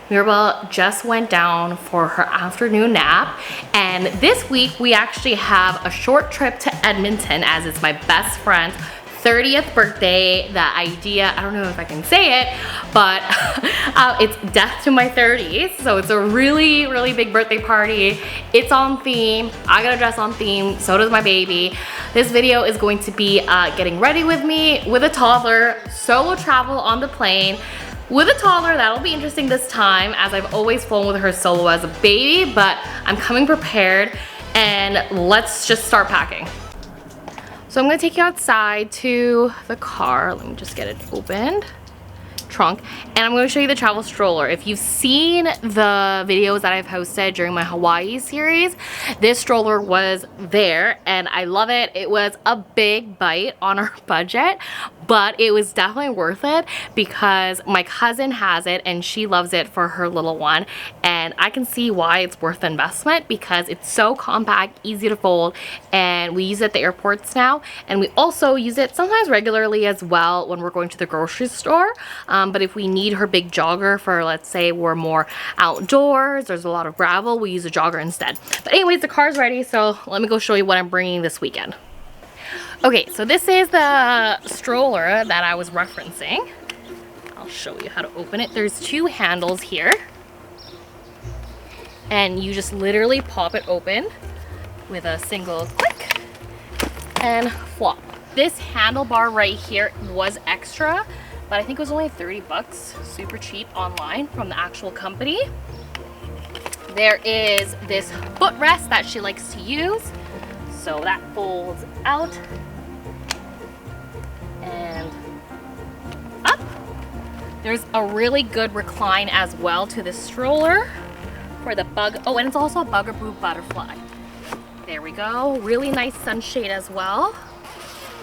Mirabell just went down for her afternoon nap, and this week we actually have a short trip to Edmonton as it's my best friend's 30th birthday. The idea, I don't know if I can say it, but it's death to my 30s. So it's a really, really big birthday party. It's on theme. I gotta dress on theme. So does my baby. This video is going to be getting ready with me with a toddler, solo travel on the plane. With a toddler, that'll be interesting this time as I've always flown with her solo as a baby, but I'm coming prepared, and let's just start packing. So I'm gonna take you outside to the car. Let me just get it opened. Trunk. And I'm gonna show you the travel stroller. If you've seen the videos that I've posted during my Hawaii series, this stroller was there and I love it. It was a big bite on our budget, but it was definitely worth it because my cousin has it and she loves it for her little one. And I can see why it's worth the investment because it's so compact, easy to fold, and we use it at the airports now. And we also use it sometimes regularly as well when we're going to the grocery store. But if we need her big jogger for, let's say we're more outdoors, there's a lot of gravel, we use a jogger instead. But anyways, the car's ready, so let me go show you what I'm bringing this weekend. Okay, so this is the stroller that I was referencing. I'll show you how to open it. There's two handles here. And you just literally pop it open with a single click and flop. This handlebar right here was extra, but I think it was only 30 bucks, super cheap online from the actual company. There is this footrest that she likes to use. So that folds out and up. There's a really good recline as well to the stroller for the bug. Oh, and it's also a bugaboo butterfly. There we go. Really nice sunshade as well.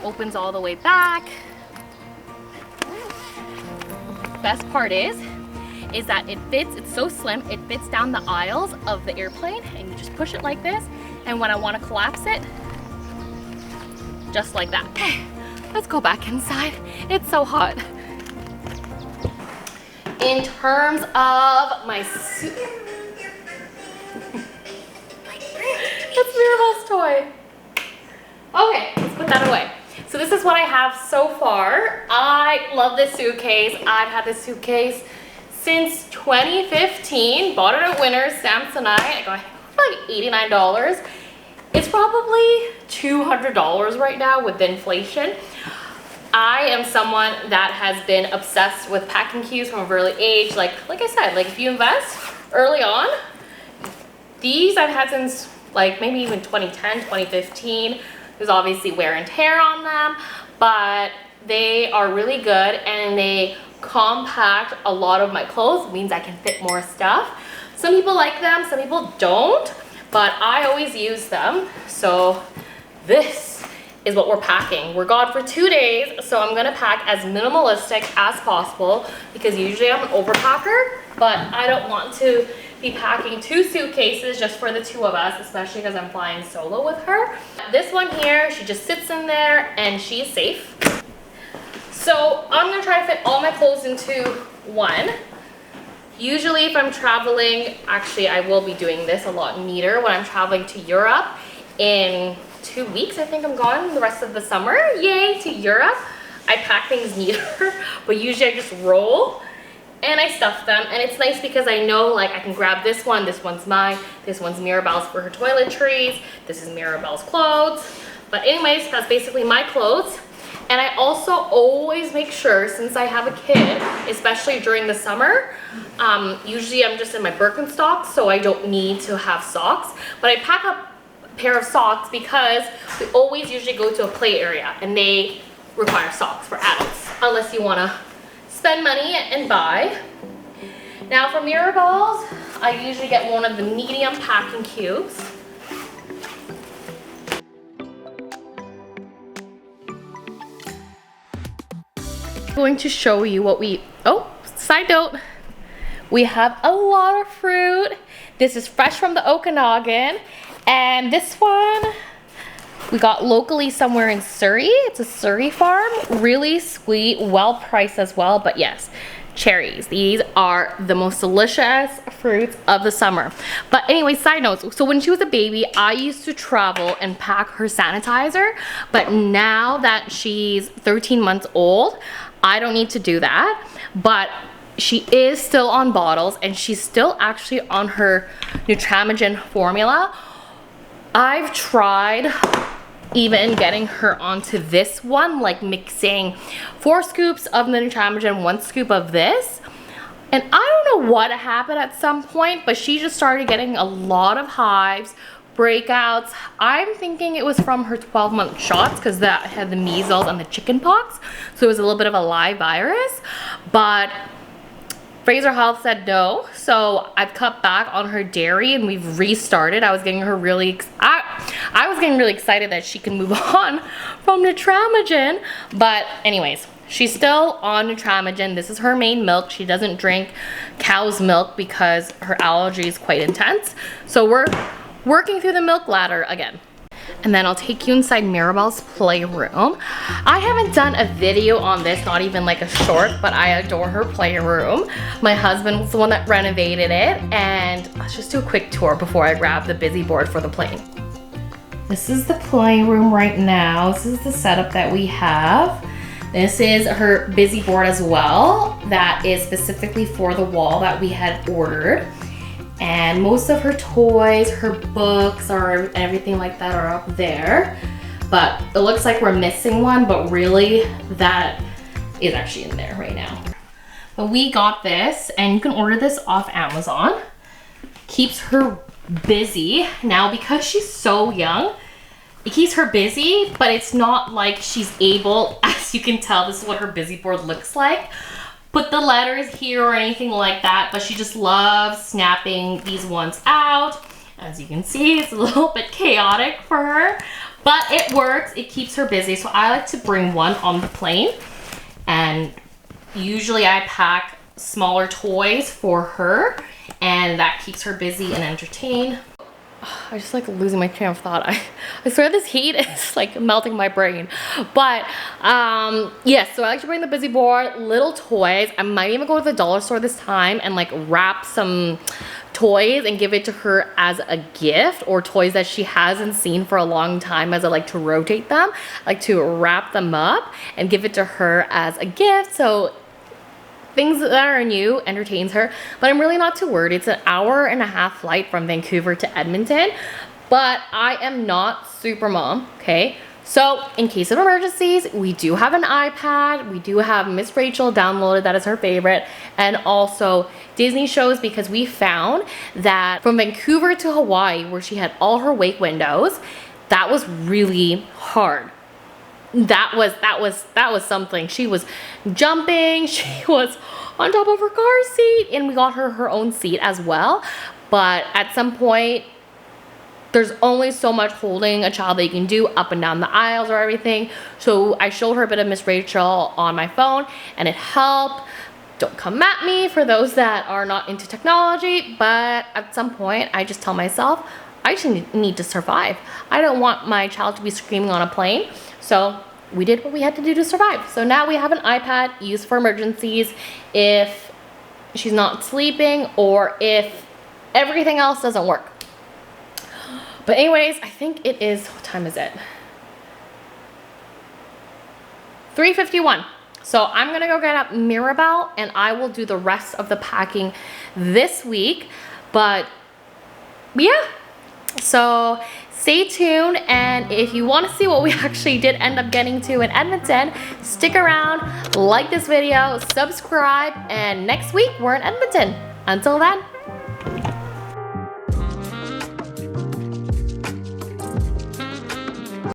Opens all the way back. Best part is that it fits, it's so slim, it fits down the aisles of the airplane, and you just push it like this, and when I want to collapse it, just like that. Okay, let's go back inside. It's so hot. In terms of my suit, that's Mirabell's toy. Okay, let's put that away. So this is what I have so far. I love this suitcase. I've had this suitcase since 2015. Bought it at Winners, Samsonite. I got like $89. It's probably $200 right now with the inflation. I am someone that has been obsessed with packing cubes from a early age. Like I said, like if you invest early on, these I've had since like maybe even 2010, 2015. There's obviously wear and tear on them, but they are really good and they compact a lot of my clothes. It means I can fit more stuff. Some people like them, some people don't, but I always use them. So this is what we're packing. We're gone for 2 days, so I'm gonna pack as minimalistic as possible because usually I'm an overpacker, but I don't want to be packing 2 suitcases just for the 2 of us, especially because I'm flying solo with her. This one here, she just sits in there and she's safe. So I'm gonna try to fit all my clothes into one. Usually if I'm traveling, actually I will be doing this a lot neater when I'm traveling to Europe. In 2 weeks, I think I'm gone the rest of the summer. Yay, to Europe. I pack things neater, but usually I just roll and I stuff them, and it's nice because I know like I can grab this one's mine, this one's Mirabell's for her toiletries, this is Mirabell's clothes. But anyways, that's basically my clothes. And I also always make sure, since I have a kid, especially during the summer, usually I'm just in my Birkenstocks, so I don't need to have socks, but I pack a pair of socks because we always usually go to a play area and they require socks for adults, unless you want to spend money and buy. Now for Mirabell's, I usually get one of the medium packing cubes. I'm going to show you what we, oh, side note, we have a lot of fruit. This is fresh from the Okanagan, and this one we got locally somewhere in Surrey. It's a Surrey farm. Really sweet, well priced as well. But yes, cherries. These are the most delicious fruits of the summer. But anyway, side notes, so when she was a baby, I used to travel and pack her sanitizer, but now that she's 13 months old, I don't need to do that. But she is still on bottles, and she's still actually on her Nutramigen formula. I've tried even getting her onto this one, like mixing 4 scoops of the Nutramigen, 1 scoop of this. And I don't know what happened at some point, but she just started getting a lot of hives, breakouts. I'm thinking it was from her 12-month shots because that had the measles and the chicken pox. So it was a little bit of a live virus, but Fraser Health said no, so I've cut back on her dairy and we've restarted. I was getting her really, I was getting really excited that she can move on from Nutramigen, but anyways, she's still on Nutramigen. This is her main milk. She doesn't drink cow's milk because her allergy is quite intense. So we're working through the milk ladder again. And then I'll take you inside Mirabell's playroom. I haven't done a video on this, not even like a short, but I adore her playroom. My husband was the one that renovated it, and let's just do a quick tour before I grab the busy board for the plane. This is the playroom right now. This is the setup that we have. This is her busy board as well. That is specifically for the wall that we had ordered. And most of her toys, her books, or everything like that are up there. But it looks like we're missing one, but really that is actually in there right now. But we got this, and you can order this off Amazon. Keeps her busy. Now, because she's so young, it keeps her busy, but it's not like she's able, as you can tell, this is what her busy board looks like. Put the letters here or anything like that, but she just loves snapping these ones out. As you can see, it's a little bit chaotic for her, but it works. It keeps her busy. So I like to bring one on the plane, and usually I pack smaller toys for her, and that keeps her busy and entertained. I just like losing my train of thought. I swear this heat is like melting my brain. But yes, so I like to bring the busy board, little toys. I might even go to the dollar store this time and like wrap some toys and give it to her as a gift, or toys that she hasn't seen for a long time, as I like to rotate them. I like to wrap them up and give it to her as a gift. So things that are new entertains her, but I'm really not too worried. It's an 1.5-hour flight from Vancouver to Edmonton, but I am not super mom, okay? So in case of emergencies, we do have an iPad. We do have Miss Rachel downloaded, that is her favorite, and also Disney shows, because we found that from Vancouver to Hawaii, where she had all her wake windows, that was really hard. That was something. She was jumping, she was on top of her car seat, and we got her own seat as well. But at some point, there's only so much holding a child that you can do up and down the aisles or everything. So I showed her a bit of Miss Rachel on my phone, and it helped. Don't come at me for those that are not into technology, but at some point I just tell myself, I just need to survive. I don't want my child to be screaming on a plane. So we did what we had to do to survive. So now we have an iPad used for emergencies if she's not sleeping or if everything else doesn't work. But anyways, I think it is, what time is it? 3:51. So I'm gonna go get up Mirabell, and I will do the rest of the packing this week. But yeah, so stay tuned, and if you want to see what we actually did end up getting to in Edmonton, stick around, like this video, subscribe, and next week we're in Edmonton. Until then,